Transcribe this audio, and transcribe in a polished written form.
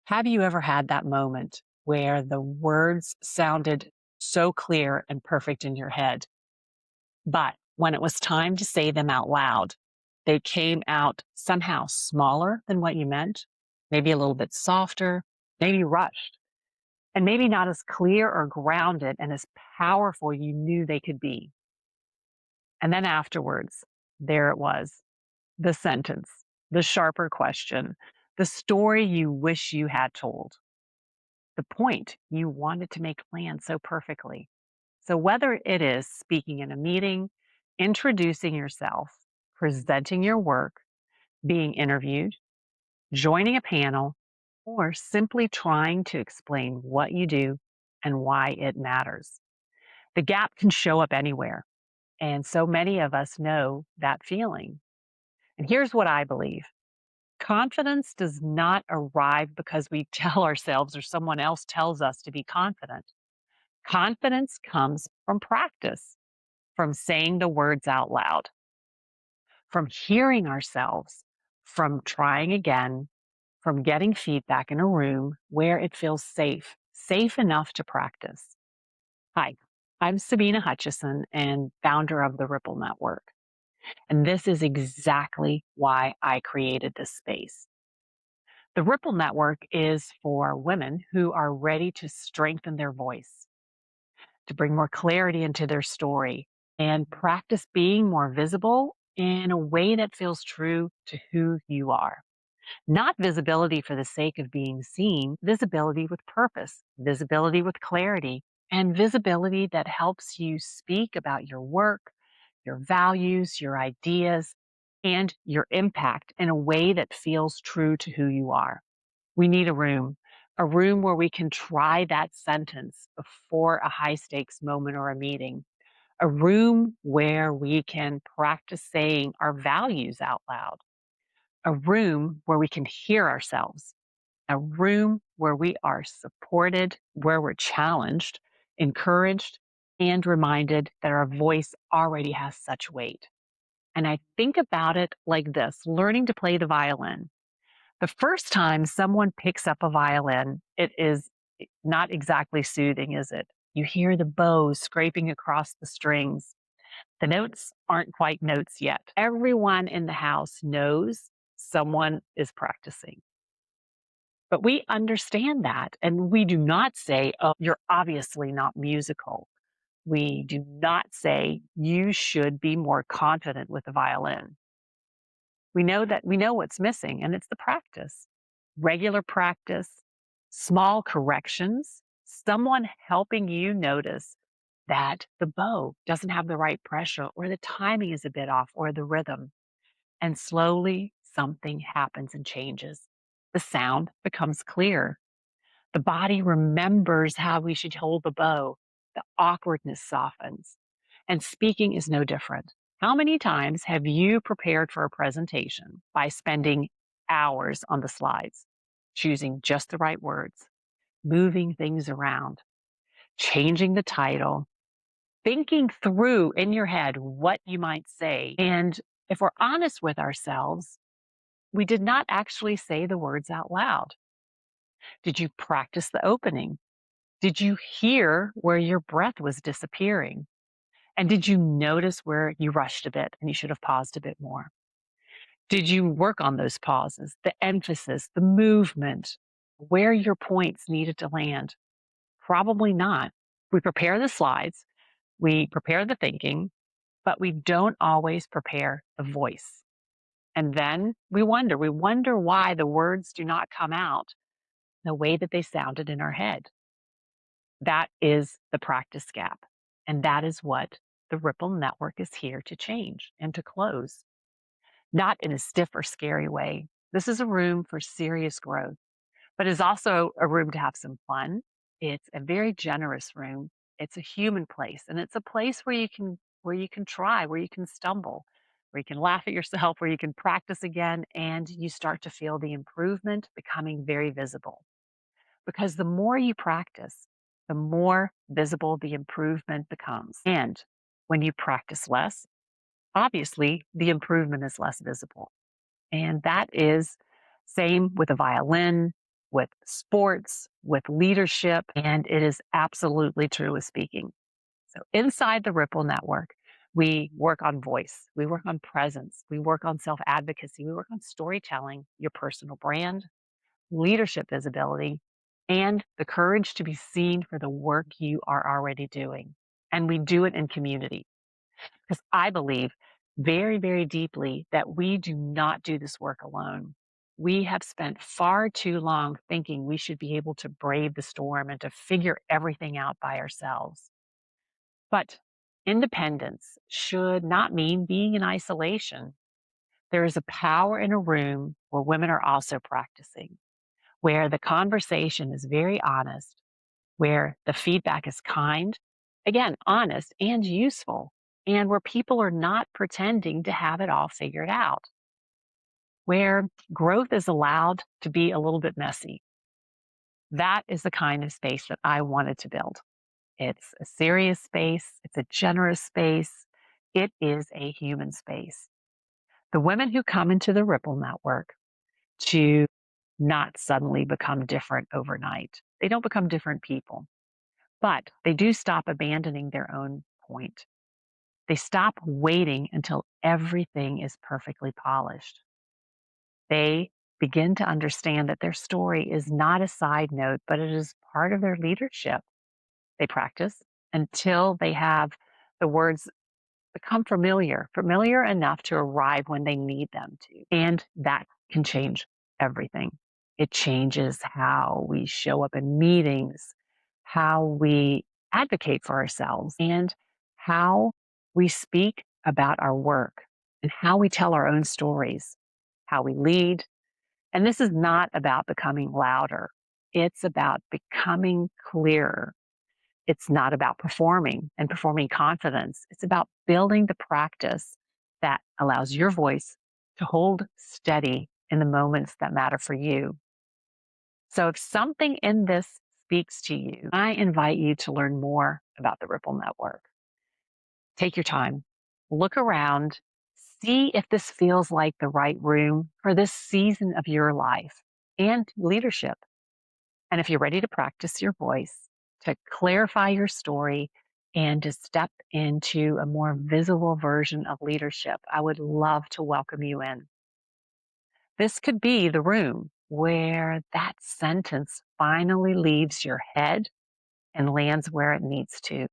Have you ever had that moment where the words sounded so clear and perfect in your head, but when it was time to say them out loud, they came out somehow smaller than what you meant? Maybe a little bit softer, maybe rushed, and maybe not as clear or grounded and as powerful you knew they could be. And then afterwards, there it was, the sentence, the sharper question, the story you wish you had told, the point you wanted to make land so perfectly. So, whether it is speaking in a meeting, introducing yourself, presenting your work, being interviewed, joining a panel, or simply trying to explain what you do and why it matters, the gap can show up anywhere. And so many of us know that feeling. And here's what I believe: confidence does not arrive because we tell ourselves or someone else tells us to be confident. Confidence comes from practice, from saying the words out loud, from hearing ourselves, from trying again, from getting feedback in a room where it feels safe, safe enough to practice. Hi, I'm Sabina Hutchison and founder of the Ripple Network. And this is exactly why I created this space. The Ripple Network is for women who are ready to strengthen their voice, to bring more clarity into their story, and practice being more visible in a way that feels true to who you are. Not visibility for the sake of being seen, visibility with purpose, visibility with clarity, and visibility that helps you speak about your work, your values, your ideas, and your impact in a way that feels true to who you are. We need a room where we can try that sentence before a high stakes moment or a meeting, a room where we can practice saying our values out loud, a room where we can hear ourselves, a room where we are supported, where we're challenged, encouraged, and reminded that our voice already has such weight. And I think about it like this: learning to play the violin. The first time someone picks up a violin, it is not exactly soothing, is it? You hear the bow scraping across the strings. The notes aren't quite notes yet. Everyone in the house knows someone is practicing. But we understand that, and we do not say, "Oh, you're obviously not musical." We do not say, "You should be more confident with the violin." We know what's missing, and it's the practice. Regular practice, small corrections, someone helping you notice that the bow doesn't have the right pressure, or the timing is a bit off, or the rhythm. And slowly something happens and changes. The sound becomes clear. The body remembers how we should hold the bow. The awkwardness softens. And speaking is no different. How many times have you prepared for a presentation by spending hours on the slides, choosing just the right words, moving things around, changing the title, thinking through in your head what you might say? And if we're honest with ourselves, we did not actually say the words out loud. Did you practice the opening? Did you hear where your breath was disappearing? And did you notice where you rushed a bit and you should have paused a bit more? Did you work on those pauses, the emphasis, the movement, where your points needed to land? Probably not. We prepare the slides, we prepare the thinking, but we don't always prepare the voice. And then we wonder why the words do not come out the way that they sounded in our head. That is the practice gap. And that is what the Ripple Network is here to change and to close, not in a stiff or scary way. This is a room for serious growth, but it's also a room to have some fun. It's a very generous room. It's a human place, and it's a place where you can try, where you can stumble, where you can laugh at yourself, where you can practice again, and you start to feel the improvement becoming very visible. Because the more you practice, the more visible the improvement becomes. And when you practice less, obviously the improvement is less visible. And that is same with a violin, with sports, with leadership, and it is absolutely truly speaking. So inside the Ripple Network, we work on voice, we work on presence, we work on self advocacy, we work on storytelling, your personal brand, leadership visibility, and the courage to be seen for the work you are already doing. And we do it in community because I believe very, very deeply that we do not do this work alone. We have spent far too long thinking we should be able to brave the storm and to figure everything out by ourselves. But independence should not mean being in isolation. There is a power in a room where women are also practicing, where the conversation is very honest, where the feedback is kind, again, honest and useful, and where people are not pretending to have it all figured out, where growth is allowed to be a little bit messy. That is the kind of space that I wanted to build. It's a serious space, it's a generous space, it is a human space. The women who come into the Ripple Network to not suddenly become different overnight. They don't become different people, but they do stop abandoning their own point. They stop waiting until everything is perfectly polished. They begin to understand that their story is not a side note, but it is part of their leadership. They practice until they have the words become familiar, familiar enough to arrive when they need them to. And that can change everything. It changes how we show up in meetings, how we advocate for ourselves, and how we speak about our work and how we tell our own stories, how we lead. And this is not about becoming louder, it's about becoming clearer. It's not about performing and performing confidence. It's about building the practice that allows your voice to hold steady in the moments that matter for you. So, if something in this speaks to you, I invite you to learn more about the Ripple Network. Take your time, look around, see if this feels like the right room for this season of your life and leadership. And if you're ready to practice your voice, to clarify your story, and to step into a more visible version of leadership, I would love to welcome you in. This could be the room where that sentence finally leaves your head and lands where it needs to.